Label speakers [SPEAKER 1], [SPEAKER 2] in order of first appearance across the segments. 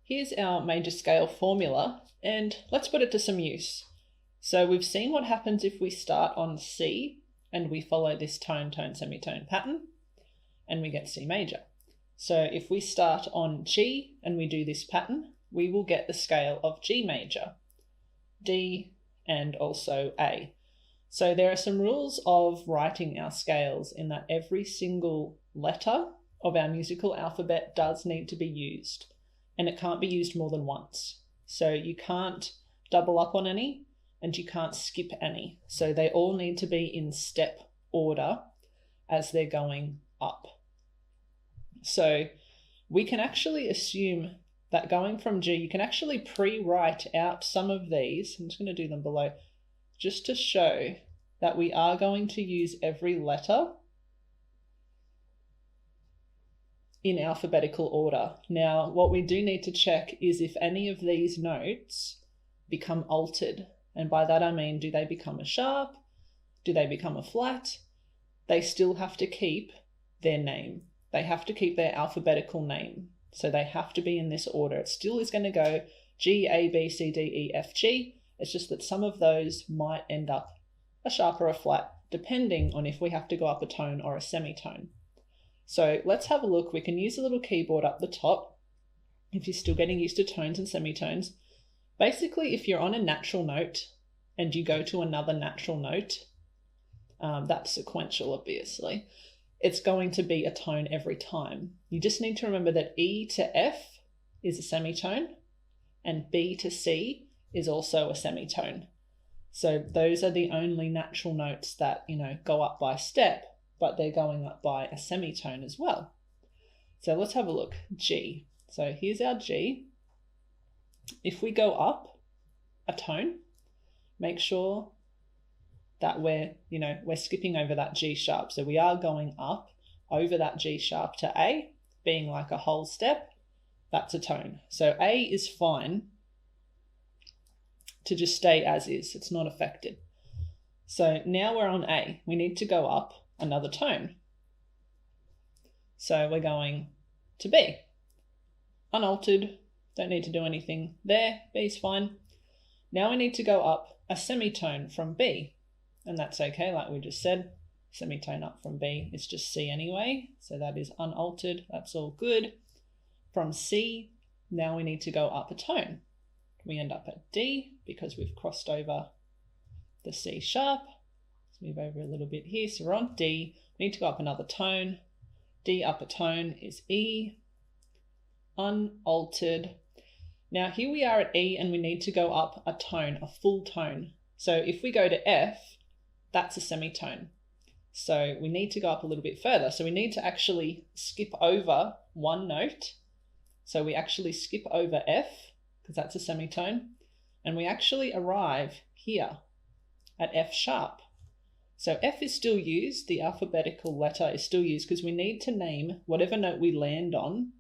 [SPEAKER 1] here's our major scale formula, and let's put it to some use. So we've seen what happens if we start on C and we follow this tone, tone, semitone pattern, and we get C major. So if we start on G and we do this pattern, we will get the scale of G major, D, and also A. So there are some rules of writing our scales in that every single letter of our musical alphabet does need to be used, and it can't be used more than once. So you can't double up on any, and you can't skip any. So they all need to be in step order as they're going up. So we can actually assume that going from G, you can actually pre-write out some of these. I'm just going to do them below just to show that we are going to use every letter in alphabetical order. Now, what we do need to check is if any of these notes become altered. And by that I mean, do they become a sharp? Do they become a flat? They still have to keep their name. They have to keep their alphabetical name. So they have to be in this order. It still is going to go G, A, B, C, D, E, F, G. It's just that some of those might end up a sharp or a flat, depending on if we have to go up a tone or a semitone. So let's have a look. We can use a little keyboard up the top if you're still getting used to tones and semitones. Basically, if you're on a natural note and you go to another natural note, that's sequential, obviously, it's going to be a tone every time. You just need to remember that E to F is a semitone and B to C is also a semitone. So those are the only natural notes that, go up by step, but they're going up by a semitone as well. So let's have a look. G. So here's our G. If we go up a tone, make sure that we're skipping over that G sharp. So we are going up over that G sharp to A, being like a whole step. That's a tone. So A is fine to just stay as is. It's not affected. So now we're on A. We need to go up another tone. So we're going to B. Unaltered. Don't need to do anything there. B's fine. Now we need to go up a semitone from B. And that's okay, like we just said. Semitone up from B, it's just C anyway. So that is unaltered. That's all good. From C, now we need to go up a tone. We end up at D because we've crossed over the C sharp. Let's move over a little bit here. So we're on D. We need to go up another tone. D up a tone is E. Unaltered. Now here we are at E and we need to go up a tone, a full tone. So if we go to F, that's a semitone. So we need to go up a little bit further. So we need to actually skip over one note. So we actually skip over F, because that's a semitone, and we actually arrive here at F sharp. So F is still used, the alphabetical letter is still used, because we need to name whatever note we land on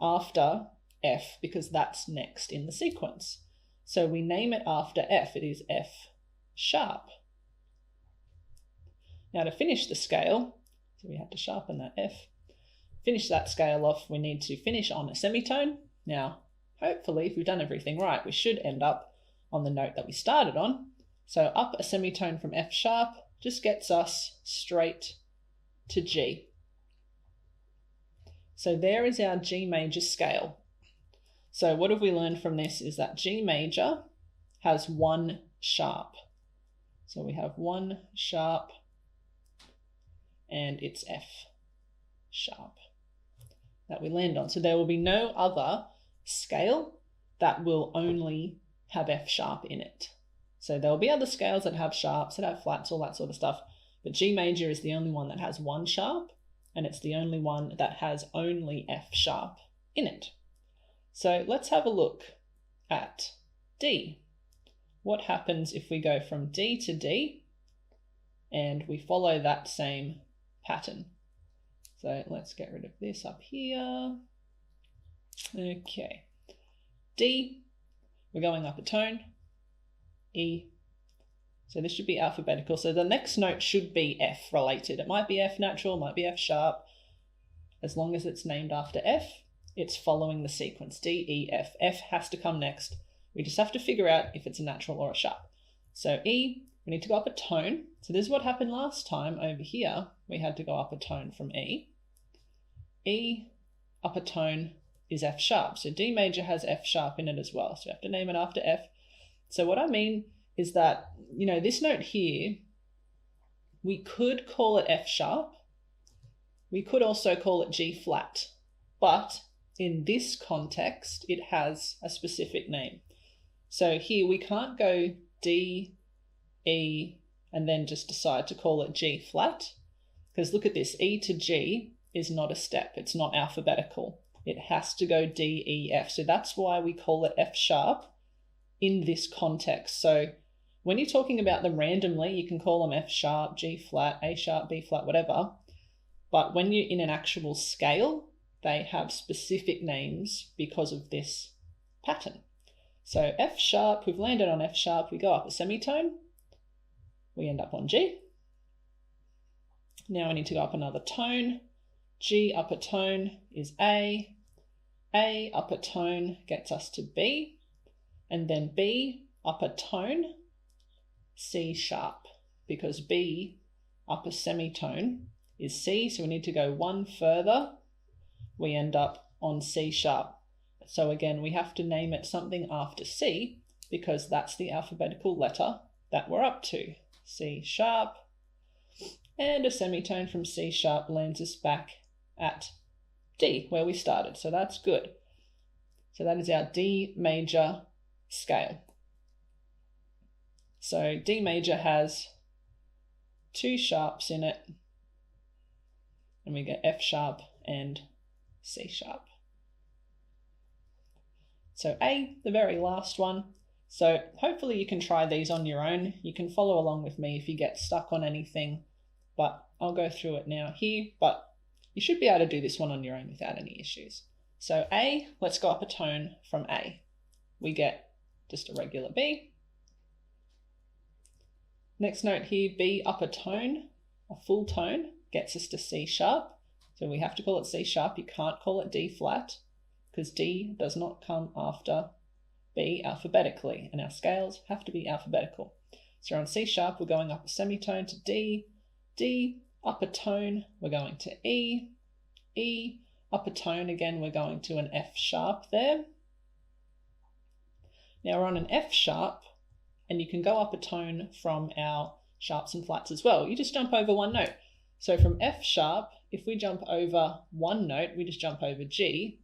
[SPEAKER 1] after F, because that's next in the sequence. So we name it after F, it is F sharp. Now to finish the scale, so we have to sharpen that F, finish that scale off, we need to finish on a semitone. Now, hopefully, if we've done everything right, we should end up on the note that we started on. So up a semitone from F sharp just gets us straight to G. So there is our G major scale. So what have we learned from this is that G major has one sharp. So we have one sharp and it's F sharp that we land on. So there will be no other scale that will only have F sharp in it. So there'll be other scales that have sharps, that have flats, all that sort of stuff. But G major is the only one that has one sharp, and it's the only one that has only F sharp in it. So let's have a look at D. What happens if we go from D to D and we follow that same pattern? So let's get rid of this up here. Okay. D, we're going up a tone. E. So this should be alphabetical. So the next note should be F related. It might be F natural, might be F sharp. As long as it's named after F, it's following the sequence D, E, F. F has to come next. We just have to figure out if it's a natural or a sharp. So E, we need to go up a tone. So this is what happened last time over here. We had to go up a tone from E. E, up a tone is F sharp. So D major has F sharp in it as well. So we have to name it after F. So what I mean is that, this note here, we could call it F sharp. We could also call it G flat, but in this context, it has a specific name. So here we can't go D, E, and then just decide to call it G flat, because look at this, E to G is not a step. It's not alphabetical. It has to go D, E, F. So that's why we call it F sharp in this context. So when you're talking about them randomly, you can call them F sharp, G flat, A sharp, B flat, whatever. But when you're in an actual scale, they have specific names because of this pattern. So F sharp, we've landed on F sharp, we go up a semitone, we end up on G. Now we need to go up another tone. G upper tone is A upper tone gets us to B, and then B upper tone, C sharp, because B upper semitone is C, so we need to go one further, we end up on C sharp. So again, we have to name it something after C because that's the alphabetical letter that we're up to. C sharp, and a semitone from C sharp lands us back at D, where we started, so that's good. So that is our D major scale. So D major has two sharps in it, and we get F sharp and C sharp. So A, the very last one. So hopefully you can try these on your own. You can follow along with me if you get stuck on anything, but I'll go through it now here, but you should be able to do this one on your own without any issues. So A, let's go up a tone from A. We get just a regular B. Next note here, B upper tone, a full tone, gets us to C sharp. So we have to call it C sharp. You can't call it D flat because D does not come after B alphabetically, and our scales have to be alphabetical. So on C sharp, we're going up a semitone to D. D upper tone, we're going to E. E upper tone, again, we're going to an F sharp there. Now we're on an F sharp, and you can go up a tone from our sharps and flats as well. You just jump over one note. So from F sharp, if we jump over one note, we just jump over G,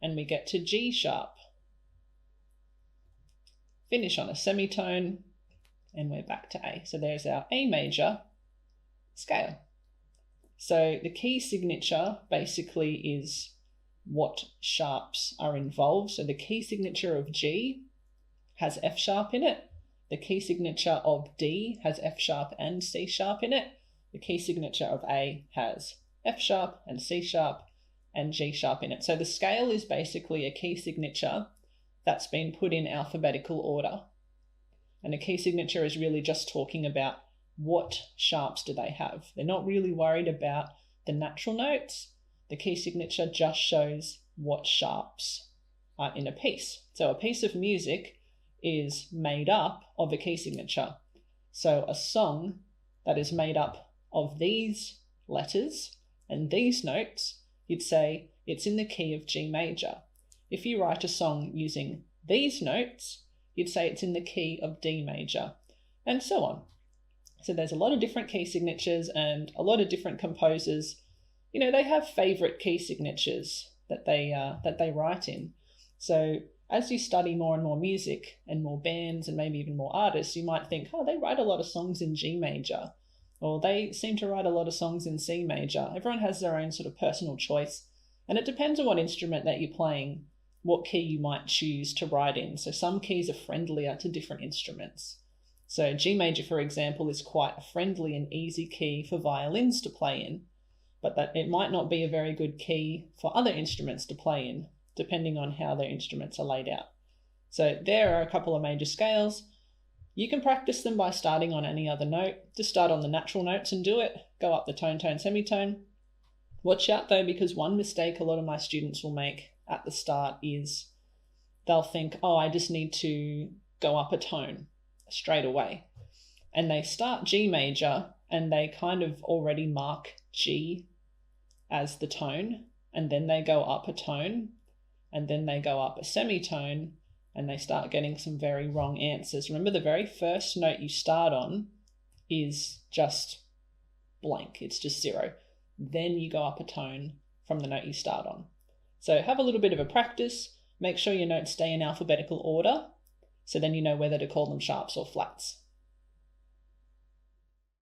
[SPEAKER 1] and we get to G sharp. Finish on a semitone, and we're back to A. So there's our A major scale. So the key signature basically is what sharps are involved. So the key signature of G has F sharp in it. The key signature of D has F sharp and C sharp in it. The key signature of A has F sharp and C sharp and G sharp in it. So the scale is basically a key signature that's been put in alphabetical order. And a key signature is really just talking about what sharps do they have. They're not really worried about the natural notes. The key signature just shows what sharps are in a piece. So a piece of music is made up of a key signature. So a song that is made up of these letters and these notes, you'd say it's in the key of G major. If you write a song using these notes, you'd say it's in the key of D major, and so on. So there's a lot of different key signatures, and a lot of different composers, they have favorite key signatures that they write in. So as you study more and more music and more bands and maybe even more artists, you might think, oh, they write a lot of songs in G major, or they seem to write a lot of songs in C major. Everyone has their own sort of personal choice, and it depends on what instrument that you're playing, what key you might choose to write in. So some keys are friendlier to different instruments. So G major, for example, is quite a friendly and easy key for violins to play in, but that it might not be a very good key for other instruments to play in, depending on how their instruments are laid out. So there are a couple of major scales. You can practice them by starting on any other note. Just start on the natural notes and do it. Go up the tone, tone, semitone. Watch out though, because one mistake a lot of my students will make at the start is they'll think, oh, I just need to go up a tone straight away. And they start G major and they kind of already mark G as the tone, and then they go up a tone, and then they go up a semitone, and they start getting some very wrong answers. Remember, the very first note you start on is just blank. It's just 0. Then you go up a tone from the note you start on. So have a little bit of a practice. Make sure your notes stay in alphabetical order, so then you know whether to call them sharps or flats.